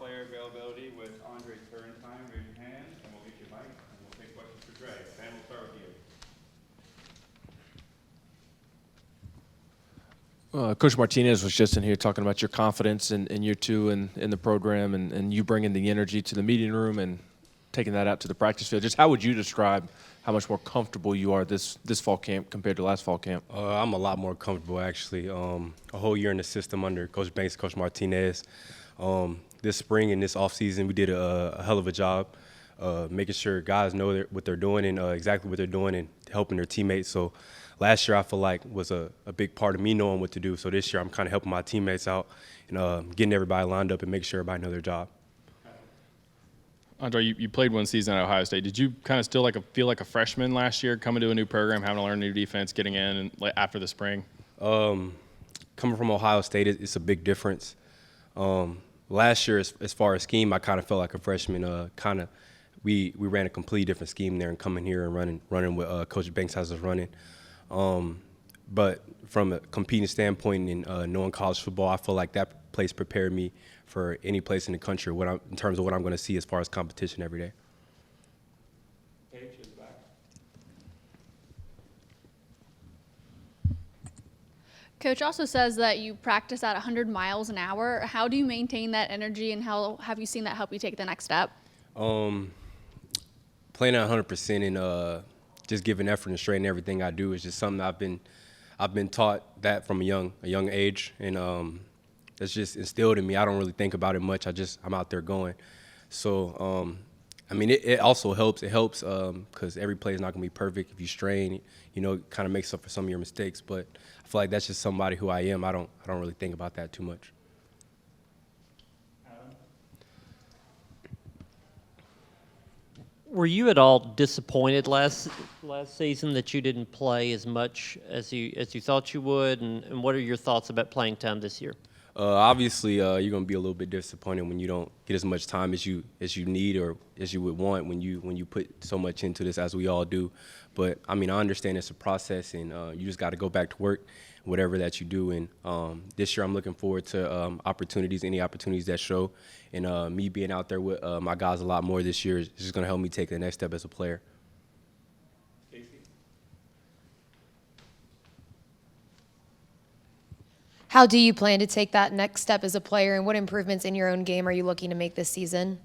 player availability with Andre Turrentine. Raise your hand, and we'll get you a mic, and we'll take questions for Dre. Ben, we'll start with you. Coach Martinez was just in here talking about your confidence in year two in the program and you bringing the energy to the meeting room and taking that out to the practice field. Just how would you describe how much more comfortable you are this fall camp compared to last fall camp? I'm a lot more comfortable, actually. A whole year in the system under Coach Banks, Coach Martinez. This spring and this offseason, we did a hell of a job making sure guys know what they're doing and exactly what they're doing and helping their teammates. So last year I feel like was a big part of me knowing what to do. So this year I'm kind of helping my teammates out and getting everybody lined up and making sure everybody know their job. Andre, you played one season at Ohio State. Did you kind of still feel like a freshman last year, coming to a new program, having to learn new defense, getting in and after the spring? Coming from Ohio State, it's a big difference. Last year, as far as scheme, I kind of felt like a freshman. We ran a completely different scheme there, and coming here and running what Coach Banks has us running. But from a competing standpoint and knowing college football, I feel like that place prepared me for any place in the country in terms of what I'm going to see as far as competition every day. Paige is back. Coach also says that you practice at 100 miles an hour. How do you maintain that energy, and how have you seen that help you take the next step? Playing at 100% and just giving effort and straight in everything I do is just something I've been taught that from a young age, and that's just instilled in me. I don't really think about it much. I'm out there going. So, I mean, it also helps. It helps because every play is not going to be perfect. If you strain, it kind of makes up for some of your mistakes. But I feel like that's just somebody who I am. I don't really think about that too much. Were you at all disappointed last season that you didn't play as much as you thought you would? And what are your thoughts about playing time this year? Obviously, you're going to be a little bit disappointed when you don't get as much time as you need or as you would want when you put so much into this, as we all do. But I mean, I understand it's a process, and you just got to go back to work, whatever that you do. And this year, I'm looking forward to any opportunities that show, and me being out there with my guys a lot more this year is just going to help me take the next step as a player. How do you plan to take that next step as a player, and what improvements in your own game are you looking to make this season?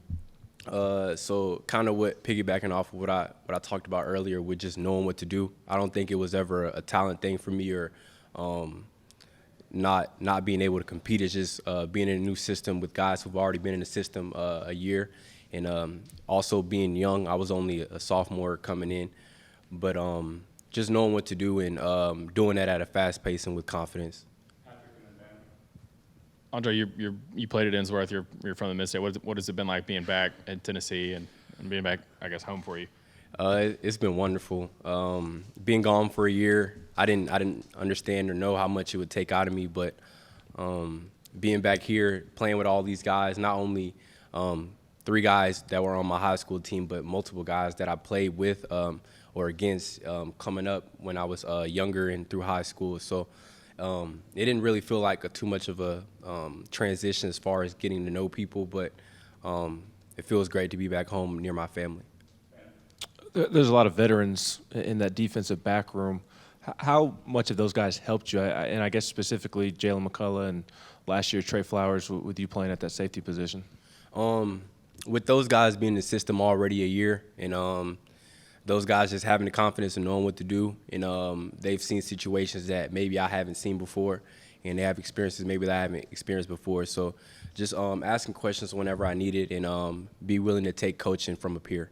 So kind of piggybacking off of what I talked about earlier with just knowing what to do. I don't think it was ever a talent thing for me or not being able to compete. It's just being in a new system with guys who've already been in the system a year, and also being young. I was only a sophomore coming in, but just knowing what to do and doing that at a fast pace and with confidence. Andre, you played at Innsworth. You're from the Mid-State. What has it been like being back in Tennessee and being back, I guess, home for you? It's been wonderful. Being gone for a year, I didn't understand or know how much it would take out of me, but being back here, playing with all these guys, not only 3 guys that were on my high school team, but multiple guys that I played with or against coming up when I was younger and through high school. So it didn't really feel like too much of a transition as far as getting to know people, but it feels great to be back home near my family. There's a lot of veterans in that defensive back room. How much of those guys helped you? And I guess specifically Jalen McCullough and last year Trey Flowers with you playing at that safety position. With those guys being in the system already a year, and those guys just having the confidence and knowing what to do, and they've seen situations that maybe I haven't seen before, and they have experiences maybe that I haven't experienced before. So just asking questions whenever I need it, and be willing to take coaching from a peer.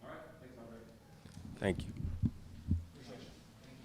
All right, thanks, Andre. Thank you.